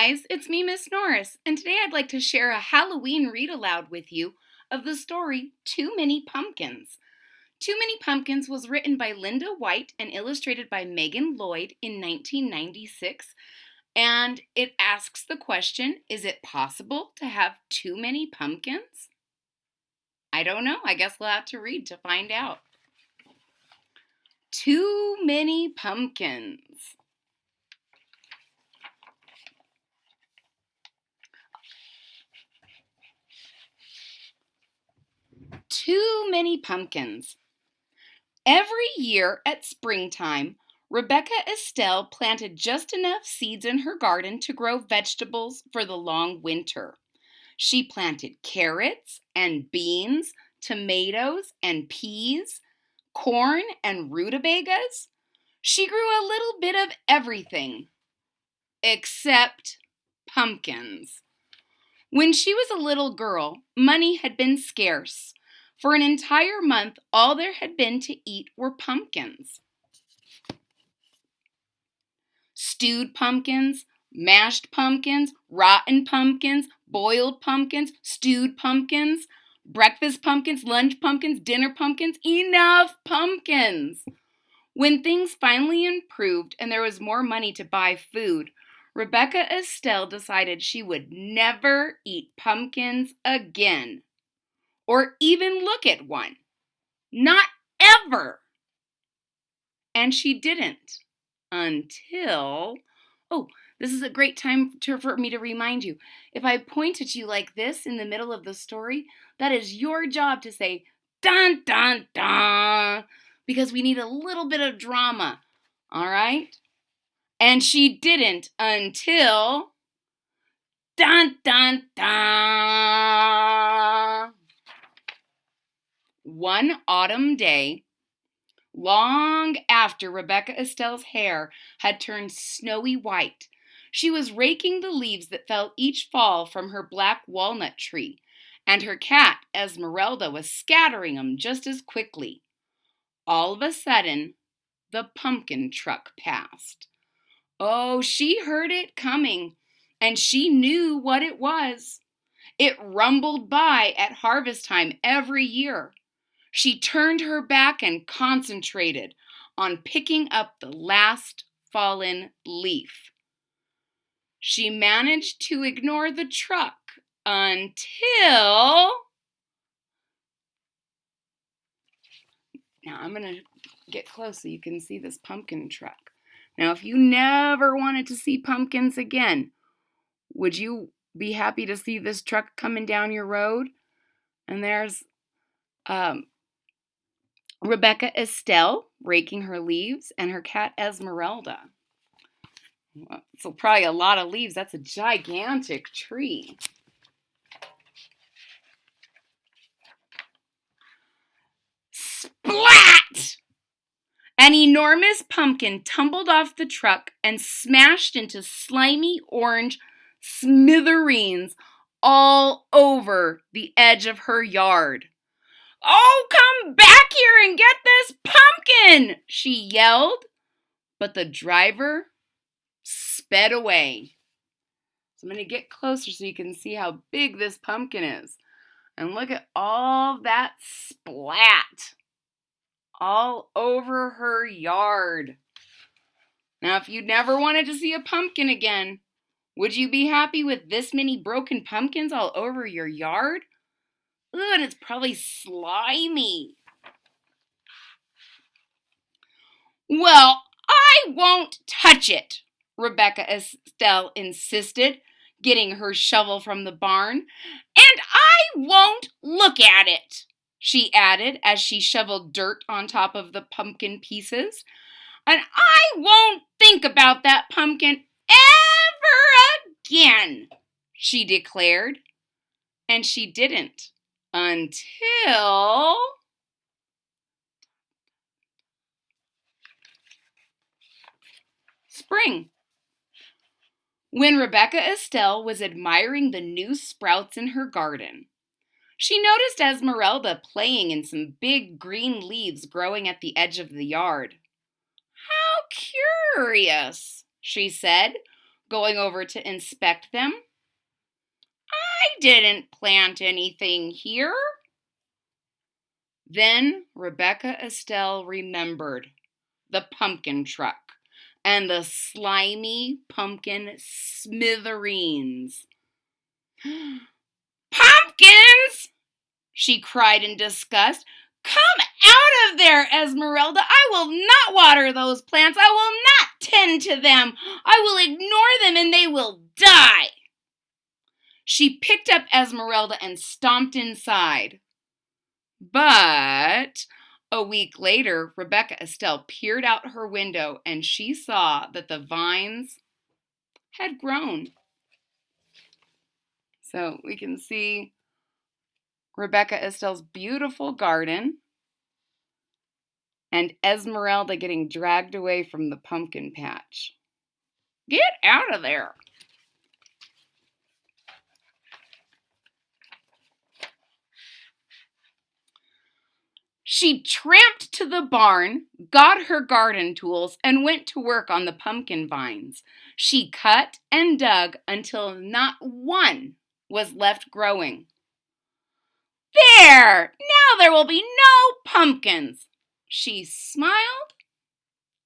Guys, it's me, Miss Norris, and today I'd like to share a Halloween read aloud with you of the story Too Many Pumpkins. Too Many Pumpkins was written by Linda White and illustrated by Megan Lloyd in 1996, and it asks the question, is it possible to have too many pumpkins? I don't know. I guess we'll have to read to find out. Too many pumpkins. Too many pumpkins. Every year at springtime, Rebecca Estelle planted just enough seeds in her garden to grow vegetables for the long winter. She planted carrots and beans, tomatoes and peas, corn and rutabagas. She grew a little bit of everything, except pumpkins. When she was a little girl, money had been scarce. For an entire month, all there had been to eat were pumpkins. Stewed pumpkins, mashed pumpkins, rotten pumpkins, boiled pumpkins, stewed pumpkins, breakfast pumpkins, lunch pumpkins, dinner pumpkins, enough pumpkins. When things finally improved and there was more money to buy food, Rebecca Estelle decided she would never eat pumpkins again. Or even look at one. Not ever. And she didn't until, this is a great time for me to remind you. If I point at you like this in the middle of the story, that is your job to say, dun, dun, dun, because we need a little bit of drama, all right? And she didn't until, dun, dun, dun. One autumn day, long after Rebecca Estelle's hair had turned snowy white, she was raking the leaves that fell each fall from her black walnut tree, and her cat, Esmeralda, was scattering them just as quickly. All of a sudden, the pumpkin truck passed. Oh, she heard it coming, and she knew what it was. It rumbled by at harvest time every year. She turned her back and concentrated on picking up the last fallen leaf. She managed to ignore the truck until... Now I'm going to get close so you can see this pumpkin truck. Now, if you never wanted to see pumpkins again, would you be happy to see this truck coming down your road? And there's Rebecca Estelle raking her leaves, and her cat Esmeralda. So probably a lot of leaves. That's a gigantic tree. Splat! An enormous pumpkin tumbled off the truck and smashed into slimy orange smithereens all over the edge of her yard. "Oh, come back here and get this pumpkin!" she yelled. But the driver sped away. So I'm going to get closer so you can see how big this pumpkin is. And look at all that splat all over her yard. Now, if you never wanted to see a pumpkin again, would you be happy with this many broken pumpkins all over your yard? Ooh, and it's probably slimy. "Well, I won't touch it," Rebecca Estelle insisted, getting her shovel from the barn. "And I won't look at it," she added as she shoveled dirt on top of the pumpkin pieces. "And I won't think about that pumpkin ever again," she declared. And she didn't until... spring. When Rebecca Estelle was admiring the new sprouts in her garden, she noticed Esmeralda playing in some big green leaves growing at the edge of the yard. "How curious," she said, going over to inspect them. I didn't plant anything here. Then Rebecca Estelle remembered the pumpkin truck and the slimy pumpkin smithereens. Pumpkins! She cried in disgust. Come out of there, Esmeralda. I will not water those plants. I will not tend to them. I will ignore them and they will die. She picked up Esmeralda and stomped inside. But a week later, Rebecca Estelle peered out her window and she saw that the vines had grown. So we can see Rebecca Estelle's beautiful garden and Esmeralda getting dragged away from the pumpkin patch. Get out of there. She tramped to the barn, got her garden tools, and went to work on the pumpkin vines. She cut and dug until not one was left growing. There! Now there will be no pumpkins. She smiled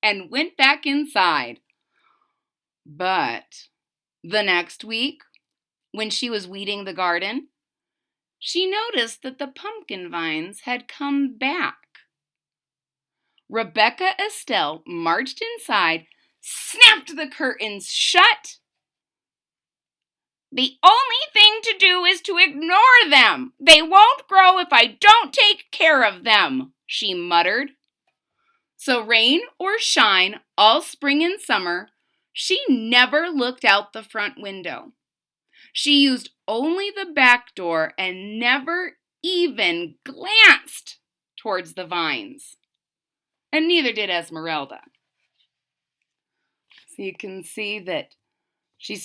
and went back inside. But the next week, when she was weeding the garden, she noticed that the pumpkin vines had come back. Rebecca Estelle marched inside, snapped the curtains shut. The only thing to do is to ignore them. They won't grow if I don't take care of them, she muttered. So rain or shine, all spring and summer, she never looked out the front window. She used only the back door and never even glanced towards the vines. And neither did Esmeralda. So you can see that she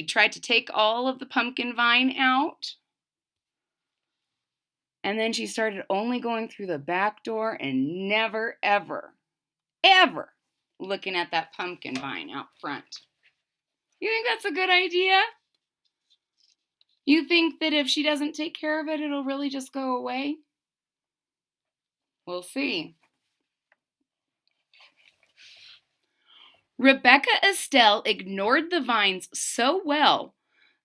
tried to take all of the pumpkin vine out. And then she started only going through the back door and never, ever, ever looking at that pumpkin vine out front. You think that's a good idea? You think that if she doesn't take care of it, it'll really just go away? We'll see. Rebecca Estelle ignored the vines so well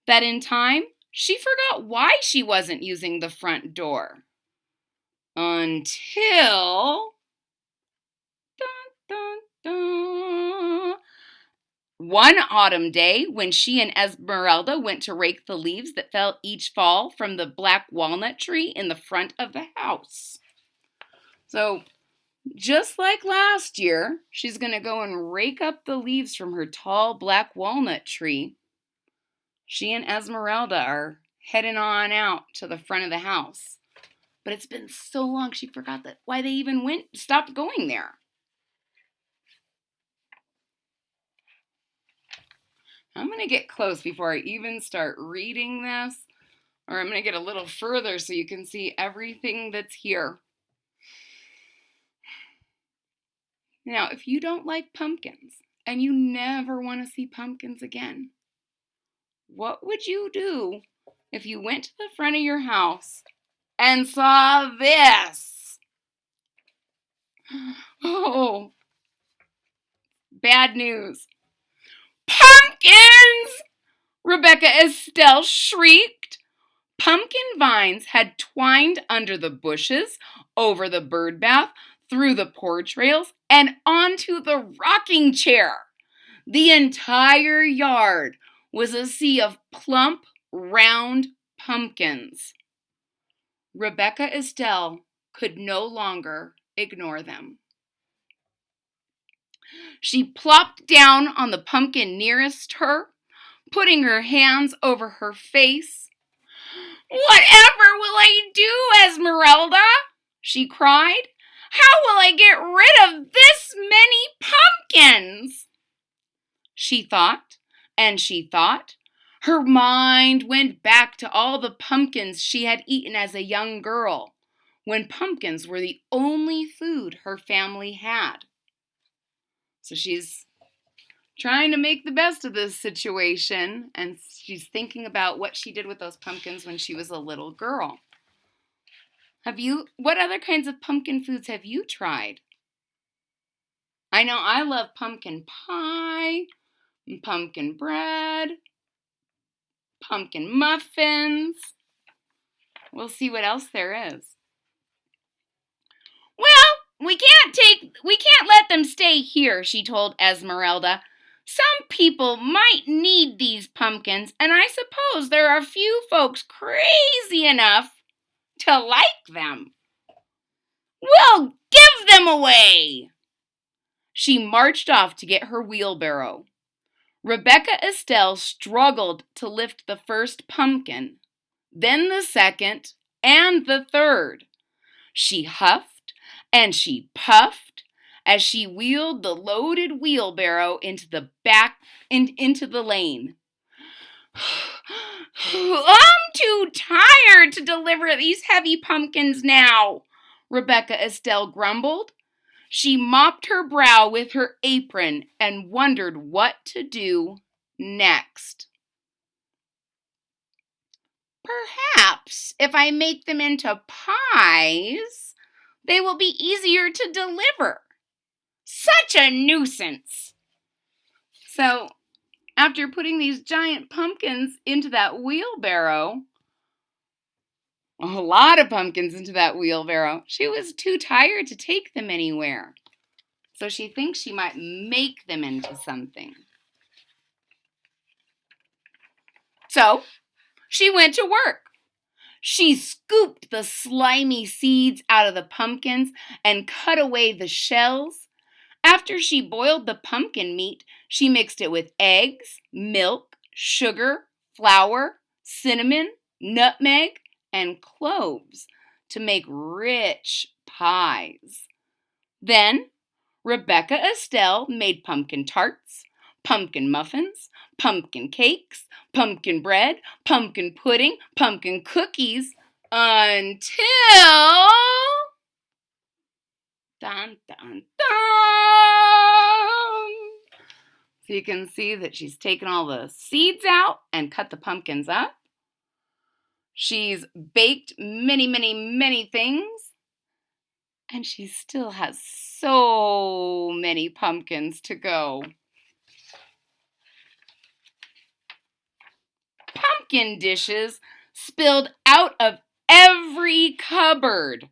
that in time, she forgot why she wasn't using the front door. Until... Dun, dun, dun. One autumn day, when she and Esmeralda went to rake the leaves that fell each fall from the black walnut tree in the front of the house. So, just like last year, she's going to go and rake up the leaves from her tall black walnut tree. She and Esmeralda are heading on out to the front of the house. But it's been so long she forgot why they even stopped going there. I'm going to get close before I even start reading this, or I'm going to get a little further so you can see everything that's here. Now, if you don't like pumpkins and you never want to see pumpkins again, what would you do if you went to the front of your house and saw this? Oh, bad news. Pumpkins! Rebecca Estelle shrieked. Pumpkin vines had twined under the bushes, over the bird bath, through the porch rails, and onto the rocking chair. The entire yard was a sea of plump, round pumpkins. Rebecca Estelle could no longer ignore them. She plopped down on the pumpkin nearest her, putting her hands over her face. Whatever will I do, Esmeralda? She cried. How will I get rid of this many pumpkins? She thought, and she thought. Her mind went back to all the pumpkins she had eaten as a young girl, when pumpkins were the only food her family had. So she's trying to make the best of this situation, and she's thinking about what she did with those pumpkins when she was a little girl. What other kinds of pumpkin foods have you tried? I know I love pumpkin pie, pumpkin bread, pumpkin muffins. We'll see what else there is. Well, we can't let them stay here, she told Esmeralda. Some people might need these pumpkins, and I suppose there are few folks crazy enough to like them. We'll give them away. She marched off to get her wheelbarrow. Rebecca Estelle struggled to lift the first pumpkin, then the second, and the third. She huffed and she puffed as she wheeled the loaded wheelbarrow into the lane. I'm too tired to deliver these heavy pumpkins now, Rebecca Estelle grumbled. She mopped her brow with her apron and wondered what to do next. Perhaps if I make them into pies, they will be easier to deliver. Such a nuisance. So, after putting these giant pumpkins into that wheelbarrow, a lot of pumpkins into that wheelbarrow, she was too tired to take them anywhere. So she thinks she might make them into something. So she went to work. She scooped the slimy seeds out of the pumpkins and cut away the shells. After she boiled the pumpkin meat, she mixed it with eggs, milk, sugar, flour, cinnamon, nutmeg, and cloves to make rich pies. Then Rebecca Estelle made pumpkin tarts, pumpkin muffins, pumpkin cakes, pumpkin bread, pumpkin pudding, pumpkin cookies, until... Dun, dun, dun! So you can see that she's taken all the seeds out and cut the pumpkins up. She's baked many, many, many things. And she still has so many pumpkins to go. Pumpkin dishes spilled out of every cupboard,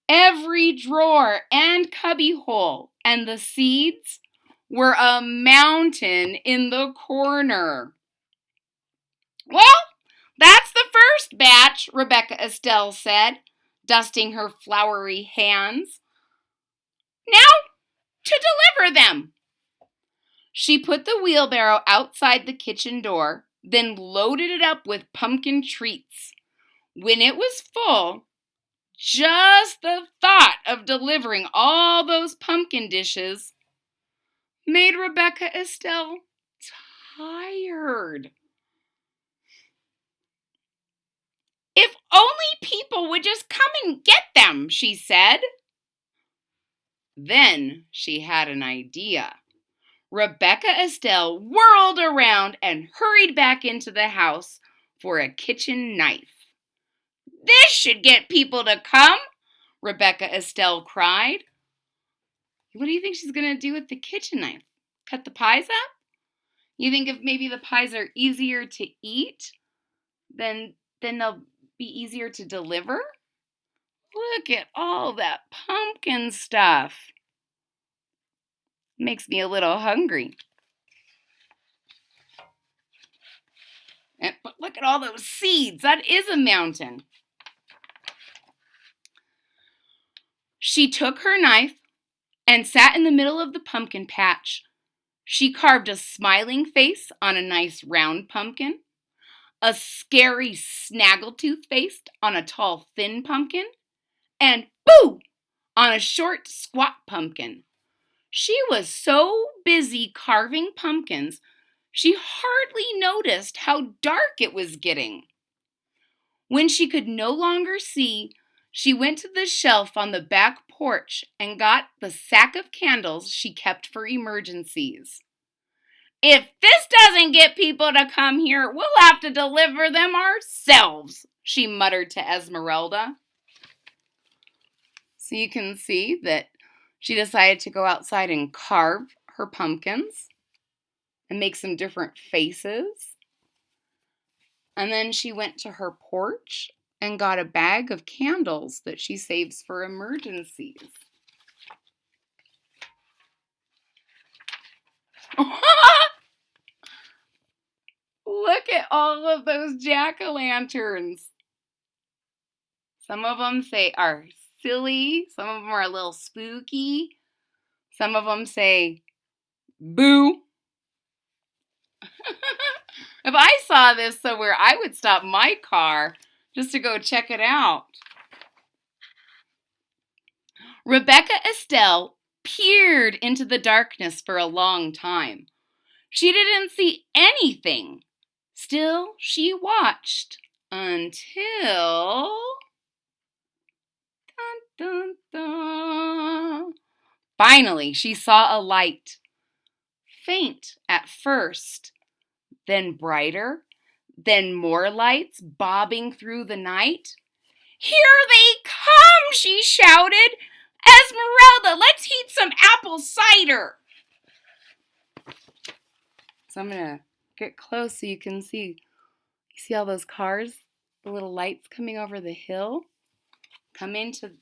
every drawer and cubbyhole, and the seeds were a mountain in the corner. Well, that's the first batch, Rebecca Estelle said, dusting her floury hands. Now to deliver them. She put the wheelbarrow outside the kitchen door, then loaded it up with pumpkin treats. When it was full, just the thought of delivering all those pumpkin dishes made Rebecca Estelle tired. If only people would just come and get them, she said. Then she had an idea. Rebecca Estelle whirled around and hurried back into the house for a kitchen knife. This should get people to come, Rebecca Estelle cried. What do you think she's going to do with the kitchen knife? Cut the pies up? You think if maybe the pies are easier to eat, then they'll be easier to deliver? Look at all that pumpkin stuff. Makes me a little hungry. But look at all those seeds. That is a mountain. She took her knife and sat in the middle of the pumpkin patch. She carved a smiling face on a nice round pumpkin, a scary snaggletooth face on a tall thin pumpkin, and boo! On a short squat pumpkin. She was so busy carving pumpkins, she hardly noticed how dark it was getting. When she could no longer see, she went to the shelf on the back porch and got the sack of candles she kept for emergencies. If this doesn't get people to come here, we'll have to deliver them ourselves, she muttered to Esmeralda. So you can see that she decided to go outside and carve her pumpkins and make some different faces. And then she went to her porch and got a bag of candles that she saves for emergencies. Look at all of those jack-o'-lanterns. Some of them are silly. Some of them are a little spooky. Some of them say, boo. If I saw this somewhere, I would stop my car just to go check it out. Rebecca Estelle peered into the darkness for a long time. She didn't see anything. Still, she watched until... Dun, dun, dun. Finally, she saw a light. Faint at first, then brighter, then more lights bobbing through the night. Here they come, she shouted. Esmeralda, let's heat some apple cider. So I'm going to get close so you can see. You see all those cars? The little lights coming over the hill? Come into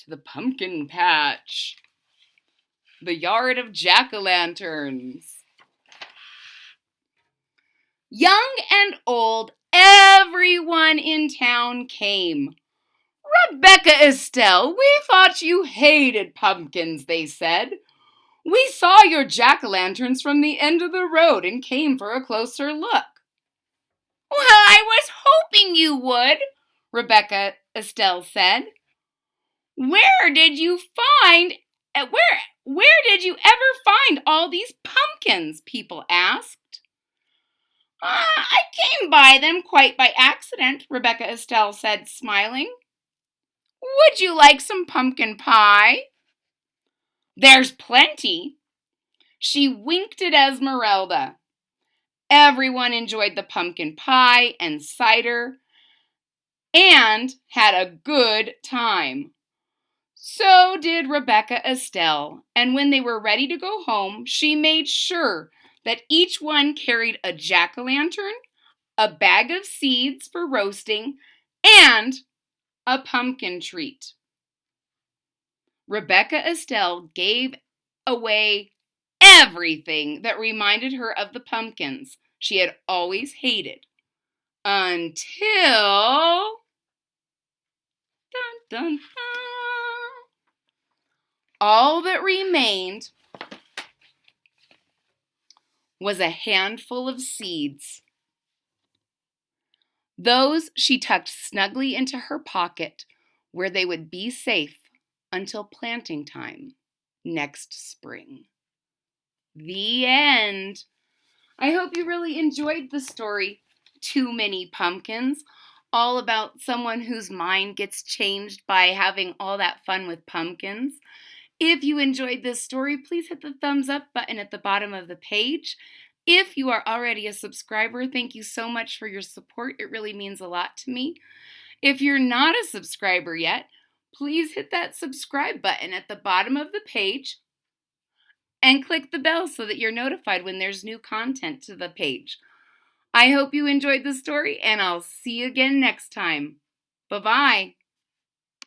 the pumpkin patch. The yard of jack-o'-lanterns. Young and old, everyone in town came. Rebecca Estelle, we thought you hated pumpkins, they said. We saw your jack-o'-lanterns from the end of the road and came for a closer look. Well, I was hoping you would, Rebecca Estelle said. Where did you ever find all these pumpkins? People asked. I came by them quite by accident, Rebecca Estelle said, smiling. Would you like some pumpkin pie? There's plenty. She winked at Esmeralda. Everyone enjoyed the pumpkin pie and cider and had a good time. So did Rebecca Estelle, and when they were ready to go home, she made sure that each one carried a jack-o'-lantern, a bag of seeds for roasting, and a pumpkin treat. Rebecca Estelle gave away everything that reminded her of the pumpkins she had always hated until... Dun, dun, dun. All that remained was a handful of seeds. Those she tucked snugly into her pocket where they would be safe until planting time next spring. The end. I hope you really enjoyed the story, Too Many Pumpkins, all about someone whose mind gets changed by having all that fun with pumpkins. If you enjoyed this story, please hit the thumbs up button at the bottom of the page. If you are already a subscriber, thank you so much for your support. It really means a lot to me. If you're not a subscriber yet, please hit that subscribe button at the bottom of the page and click the bell so that you're notified when there's new content to the page. I hope you enjoyed the story, and I'll see you again next time. Bye-bye.